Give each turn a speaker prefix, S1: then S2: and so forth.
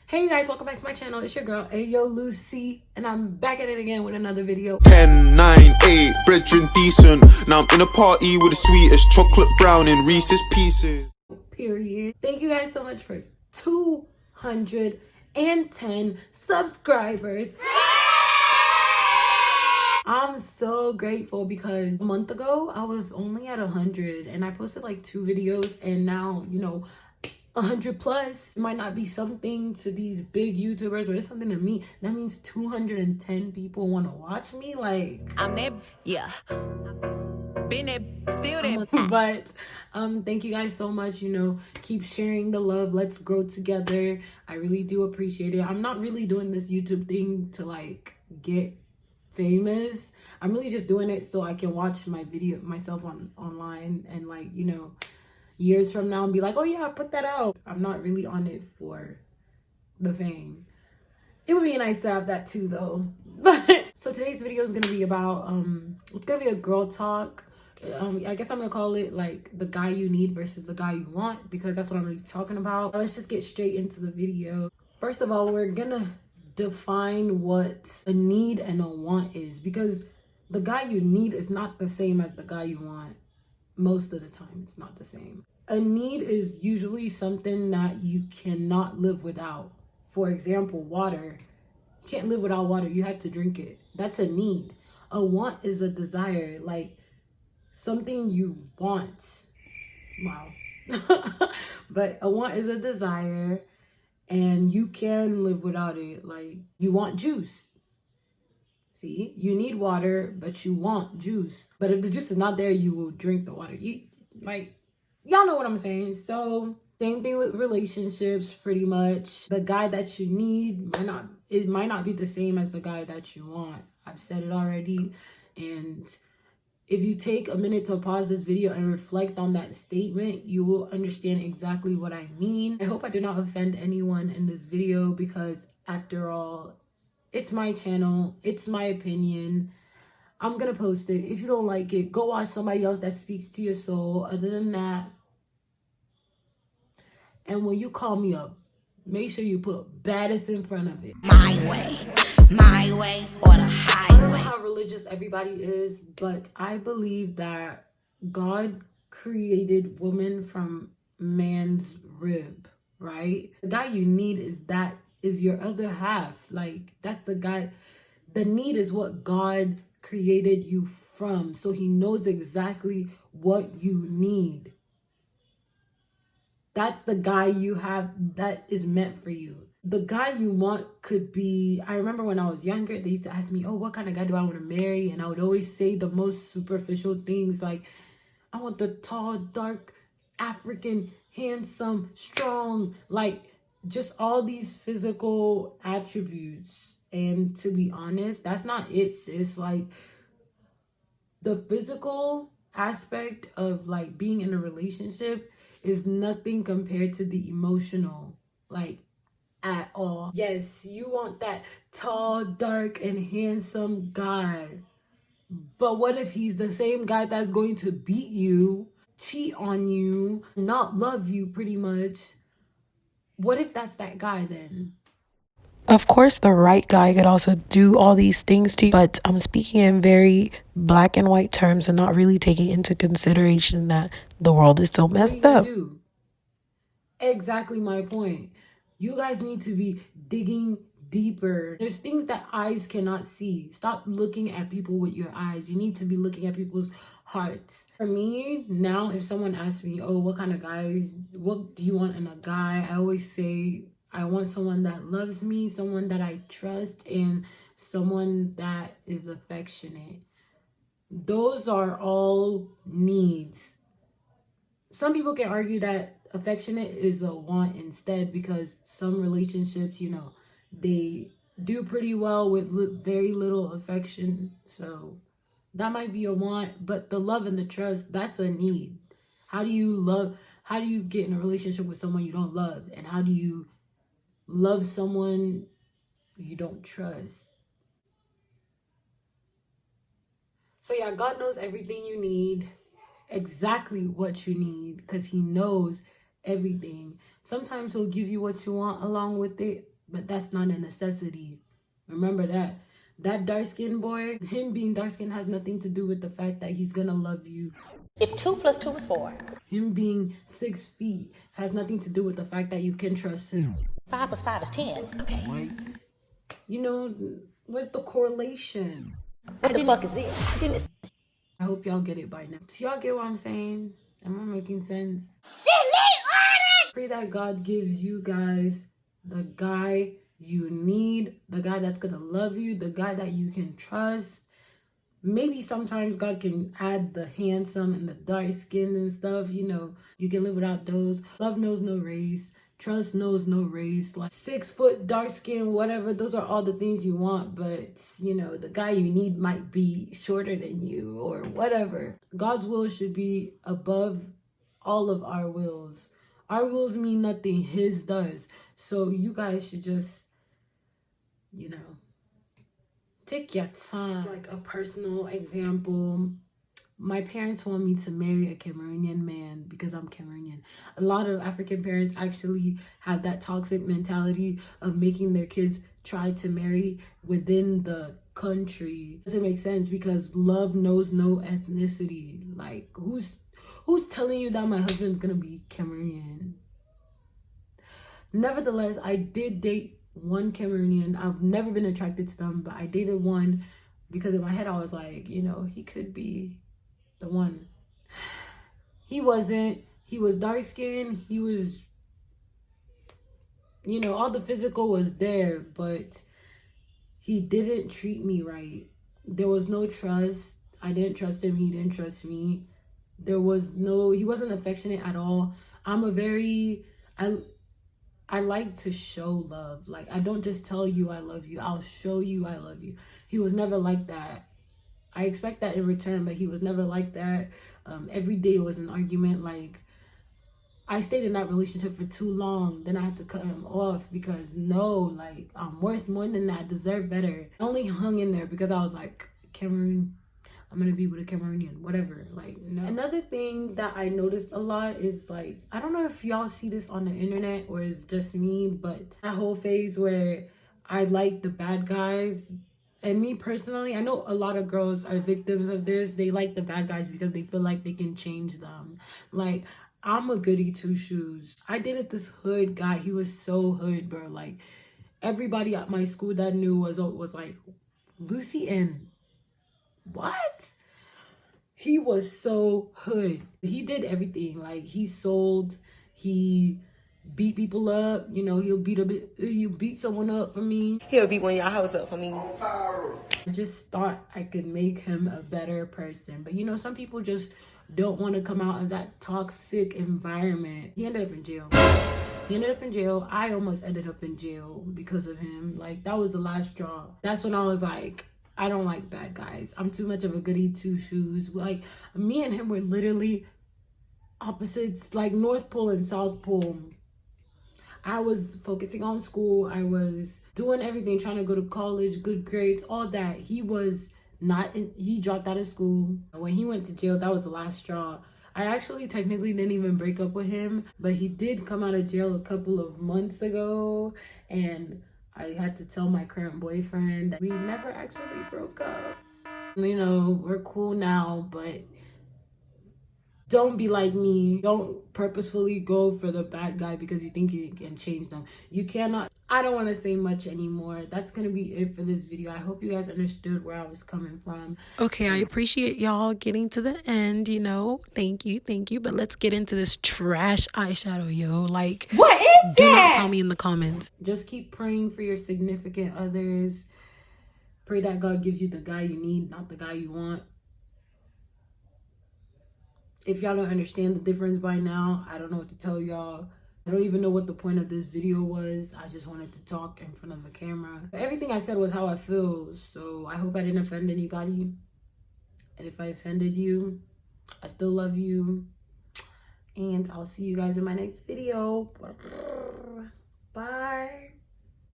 S1: Hey you guys, welcome back to my channel. It's your girl Ayoo Lucy, and I'm back at it again with another video.
S2: 10, 9, 8, brethren decent. Now I'm in a party with the sweetest chocolate brown in Reese's Pieces.
S1: Period. Thank you guys so much for 210 subscribers. I'm so grateful because a month ago I was only at 100 and I posted like 2 videos, and now 100 plus. It might not be something to these big YouTubers, but it's something to me. That means 210 people want to watch me. Like,
S3: I'm that, yeah. Been that, still that.
S1: But thank you guys so much. Keep sharing the love. Let's grow together. I really do appreciate it. I'm not really doing this YouTube thing to like get famous. I'm really just doing it so I can watch my video myself online and like years from now and be like, oh yeah, I put that out. I'm not really on it for the fame. It would be nice to have that too though. But so today's video is gonna be about it's gonna be a girl talk. I guess I'm gonna call it like the guy you need versus the guy you want, because that's what I'm really talking about. Let's just get straight into the video. First of all, we're gonna define what a need and a want is, because the guy you need is not the same as the guy you want. Most of the time it's not the same. A need is usually something that you cannot live without. For example, water. You can't live without water. You have to drink it. That's a need. A want is a desire, like something you want. Wow. But a want is a desire and you can live without it. Like, you want juice. See, you need water, but you want juice. But if the juice is not there, you will drink the water. Y'all know what I'm saying. So same thing with relationships, pretty much. The guy that you need might not be the same as the guy that you want. I've said it already. And if you take a minute to pause this video and reflect on that statement, you will understand exactly what I mean. I hope I do not offend anyone in this video, because after all, it's my channel, it's my opinion. I'm gonna post it. If you don't like it, go watch somebody else that speaks to your soul. Other than that, and when you call me up, make sure you put baddest in front of it.
S3: My way or the highway.
S1: I don't know how religious everybody is, but I believe that God created woman from man's rib, right? The guy you need is your other half. Like, that's the guy. The need is what God created you from, so he knows exactly what you need. That's the guy you have that is meant for you. The guy you want could be, I remember when I was younger, they used to ask me, oh, what kind of guy do I want to marry? And I would always say the most superficial things, like, I want the tall, dark, African, handsome, strong, like just all these physical attributes. And to be honest, that's not it, sis. Like, the physical aspect of like being in a relationship is nothing compared to the emotional, like, at all. Yes, you want that tall, dark, and handsome guy. But what if he's the same guy that's going to beat you, cheat on you, not love you pretty much? What if that's that guy then?
S4: Of course, the right guy could also do all these things to you, but I'm speaking in very black and white terms and not really taking into consideration that the world is still messed up.
S1: Exactly my point. You guys need to be digging deeper. There's things that eyes cannot see. Stop looking at people with your eyes. You need to be looking at people's hearts. For me, now, if someone asks me, oh, what kind of guys, what do you want in a guy? I always say, I want someone that loves me, someone that I trust, and someone that is affectionate. Those are all needs. Some people can argue that affectionate is a want instead, because some relationships, they do pretty well with very little affection. So that might be a want, but the love and the trust, that's a need. How do you get in a relationship with someone you don't love? And how do you love someone you don't trust? So yeah, God knows everything you need, exactly what you need, because he knows everything. Sometimes he'll give you what you want along with it. but that's not a necessity. Remember that. That dark-skinned boy, him being dark-skinned has nothing to do with the fact that he's gonna love you.
S5: If 2 + 2 is 4.
S1: Him being 6 feet has nothing to do with the fact that you can trust him.
S5: 5 + 5 is 10. Okay.
S1: Like, you know, what's the correlation?
S5: What the fuck is this?
S1: I hope y'all get it by now. Do y'all get what I'm saying? Am I making sense? Pray that God gives you guys the guy you need, the guy that's gonna love you, the guy that you can trust. Maybe sometimes God can add the handsome and the dark skin and stuff. You know, you can live without those. Love knows no race. Trust knows no race. Like 6 foot, dark skin, whatever. Those are all the things you want. But, you know, the guy you need might be shorter than you or whatever. God's will should be above all of our wills. Our wills mean nothing. His does. So you guys should just, you know, take your time. Like a personal example, my parents want me to marry a Cameroonian man because I'm Cameroonian. A lot of African parents actually have that toxic mentality of making their kids try to marry within the country. Doesn't make sense because love knows no ethnicity. Like who's telling you that my husband's gonna be Cameroonian? Nevertheless, I did date one Cameroonian. I've never been attracted to them, but I dated one because in my head I was like, you know, he could be the one. He wasn't. He was dark skinned. He was, you know, all the physical was there, but he didn't treat me right. There was no trust. I didn't trust him. He didn't trust me. He wasn't affectionate at all. I like to show love. Like, I don't just tell you I love you. I'll show you I love you. He was never like that. I expect that in return, but he was never like that. Every day was an argument. Like, I stayed in that relationship for too long. Then I had to cut him off because like, I'm worth more than that. I deserve better. I only hung in there because I was like, Cameroon, I'm gonna be with a Cameroonian, whatever. Like, no. Another thing that I noticed a lot is like, I don't know if y'all see this on the internet or it's just me, but that whole phase where I like the bad guys. And me personally, I know a lot of girls are victims of this. They like the bad guys because they feel like they can change them. Like, I'm a goody two shoes. I dated this hood guy. He was so hood, bro. Like, everybody at my school that knew was like, Lucy and what? He was so hood. He did everything. Like, he sold, he beat people up. You know, he'll beat someone up for me.
S5: He'll beat one of y'all hoes up for me.
S1: I just thought I could make him a better person. But, you know, some people just don't want to come out of that toxic environment. He ended up in jail. I almost ended up in jail because of him. Like, that was the last straw. That's when I was like, I don't like bad guys. I'm too much of a goody two shoes. Like, me and him were literally opposites, like North Pole and South Pole. I was focusing on school. I was doing everything, trying to go to college, good grades, all that. He was not, he dropped out of school. When he went to jail, that was the last straw. I actually technically didn't even break up with him, but he did come out of jail a couple of months ago, and I had to tell my current boyfriend that we never actually broke up. You know, we're cool now, but don't be like me. Don't purposefully go for the bad guy because you think you can change them. You cannot. I don't want to say much anymore. That's going to be it for this video. I hope you guys understood where I was coming from.
S4: Okay, I appreciate y'all getting to the end, you know. Thank you. But let's get into this trash eyeshadow, yo. Like,
S5: What is that?
S4: Do not tell me in the comments.
S1: Just keep praying for your significant others. Pray that God gives you the guy you need, not the guy you want. If y'all don't understand the difference by now, I don't know what to tell y'all. I don't even know what the point of this video was. I just wanted to talk in front of a camera. But everything I said was how I feel. So I hope I didn't offend anybody. And if I offended you, I still love you. And I'll see you guys in my next video. Bye.